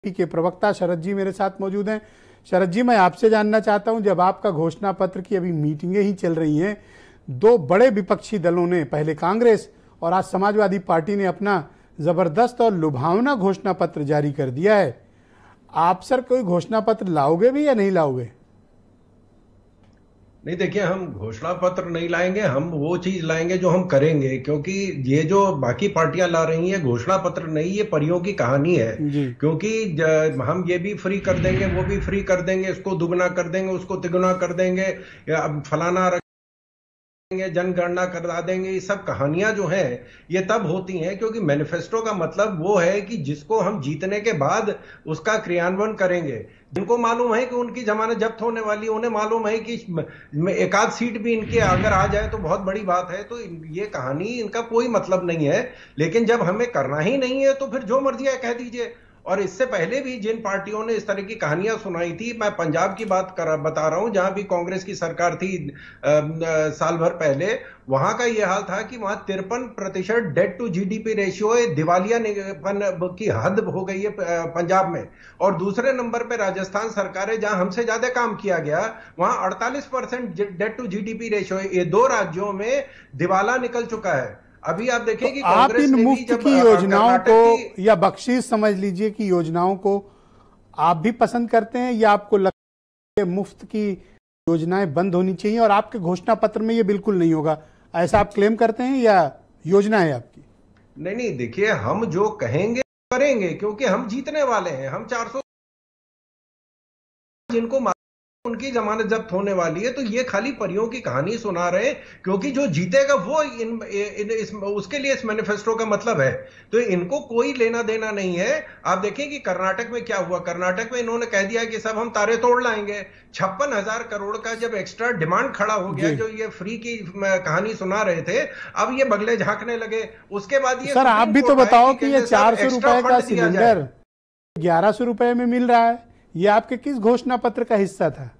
के प्रवक्ता शरद जी मेरे साथ मौजूद हैं। शरद जी, मैं आपसे जानना चाहता हूं, जब आपका घोषणा पत्र की अभी मीटिंगें ही चल रही हैं, दो बड़े विपक्षी दलों ने, पहले कांग्रेस और आज समाजवादी पार्टी ने अपना जबरदस्त और लुभावना घोषणा पत्र जारी कर दिया है। आप सर कोई घोषणा पत्र लाओगे भी या नहीं लाओगे? नहीं, देखिए, हम घोषणा पत्र नहीं लाएंगे, हम वो चीज लाएंगे जो हम करेंगे, क्योंकि ये जो बाकी पार्टियां ला रही हैं घोषणा पत्र नहीं, ये परियों की कहानी है। क्योंकि हम ये भी फ्री कर देंगे, वो भी फ्री कर देंगे, इसको दुगना कर देंगे, उसको तिगुना कर देंगे, अब फलाना जनगणना करा देंगे। ये सब कहानियां जो हैं ये तब होती हैं क्योंकि मैनिफेस्टो का मतलब वो है कि जिसको हम जीतने के बाद उसका क्रियान्वयन करेंगे। जिनको मालूम है कि उनकी जमानत जब्त होने वाली, उन्हें मालूम है कि एक आध सीट भी इनके अगर आ जाए तो बहुत बड़ी बात है, तो ये कहानी इनका कोई मतलब नहीं है। लेकिन जब हमें करना ही नहीं है तो फिर जो मर्जी है कह दीजिए। और इससे पहले भी जिन पार्टियों ने इस तरह की कहानियां सुनाई थी, मैं पंजाब की बात बता रहा हूं, जहां भी कांग्रेस की सरकार थी साल भर पहले, वहां का यह हाल था कि वहां 53% डेट टू जीडीपी रेशियो दिवालियापन की हद हो गई है पंजाब में। और दूसरे नंबर पे राजस्थान सरकार है, जहां हमसे ज्यादा काम किया गया, वहां 48% डेट टू जीडीपी रेशियो है। ये दो राज्यों में दिवाला निकल चुका है। अभी आप देखिए कि आप इन मुफ्त की योजनाओं को या बख्शीश समझ लीजिए कि योजनाओं को आप भी पसंद करते हैं, या आपको लगता है मुफ्त की योजनाएं बंद होनी चाहिए और आपके घोषणा पत्र में ये बिल्कुल नहीं होगा, ऐसा आप क्लेम करते हैं या योजना है आपकी? नहीं, देखिए, हम जो कहेंगे करेंगे, क्योंकि हम जीतने वाले हैं। हम 400 जिनको उनकी जमानत जब्त होने वाली है, तो ये खाली परियों की कहानी सुना रहे हैं, क्योंकि जो जीतेगा वो उसके लिए इस मैनिफेस्टो का मतलब है। तो इनको कोई लेना देना नहीं है। आप देखें कि कर्नाटक में क्या हुआ। कर्नाटक में इन्होंने कह दिया कि सब हम तारे तोड़ लाएंगे। 56,000 करोड़ का जब एक्स्ट्रा डिमांड खड़ा हो गया, जो ये फ्री की कहानी सुना रहे थे, अब ये बगले झांकने लगे। उसके बाद ये सर आप भी तो बताओ कि ये 400 रुपए का सिलेंडर 1100 रुपए में मिल रहा है, ये आपके किस घोषणा पत्र का हिस्सा था?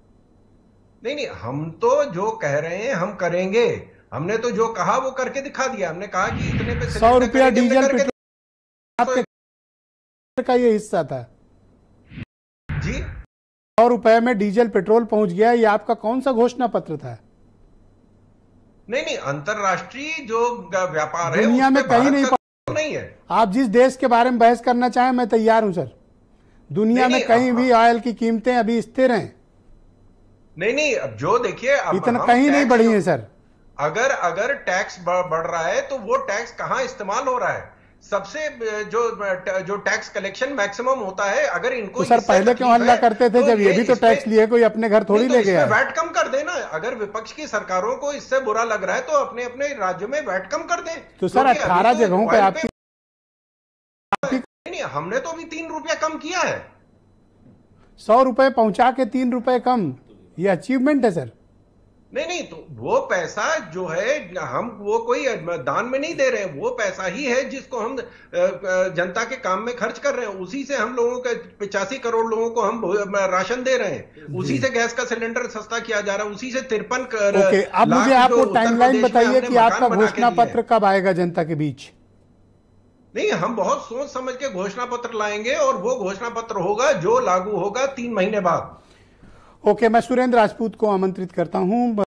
नहीं, हम तो जो कह रहे हैं हम करेंगे। हमने तो जो कहा वो करके दिखा दिया। हमने कहा कि इतने पे 100 रुपया डीजल पेट्रोल आपके का ये हिस्सा था जी। 100 रुपए में डीजल पेट्रोल पहुंच गया, ये आपका कौन सा घोषणा पत्र था? नहीं, अंतरराष्ट्रीय जो व्यापार है दुनिया में कहीं नहीं है। आप जिस देश के बारे में बहस करना चाहें मैं तैयार हूं सर। दुनिया में कहीं भी ऑयल की कीमतें अभी स्थिर हैं। नहीं, अब जो देखिए, इतना कहीं नहीं बढ़ी है सर। अगर टैक्स बढ़ रहा है तो वो टैक्स कहां इस्तेमाल हो रहा है? सबसे जो टैक्स कलेक्शन मैक्सिमम होता है। अगर इनको तो सर पहले क्यों हल्ला करते थे जब ये भी तो टैक्स लिए, कोई अपने घर थोड़ी ले गया? वैट कम कर देना। अगर विपक्ष की सरकारों को इससे बुरा लग रहा है तो अपने अपने राज्यों में वैट कम कर दें। तो सर 18 जगहों पे आपकी नहीं, हमने तो अभी 3 रुपया कम किया है। 100 रुपए पहुंचा के 3 रुपए कम, ये अचीवमेंट है सर। नहीं, तो वो पैसा जो है हम वो कोई दान में नहीं दे रहे हैं। वो पैसा ही है जिसको हम जनता के काम में खर्च कर रहे हैं। उसी से हम लोगों के 85 करोड़ लोगों को हम राशन दे रहे हैं। उसी से गैस का सिलेंडर सस्ता किया जा रहा है। उसी से 53 अब मुझे आपको टाइमलाइन बताइए कि आपका घोषणा पत्र कब आएगा जनता के बीच? नहीं, हम बहुत सोच समझ के घोषणा पत्र लाएंगे और वो घोषणा पत्र होगा जो लागू होगा 3 महीने बाद। ओके, मैं सुरेंद्र राजपूत को आमंत्रित करता हूं।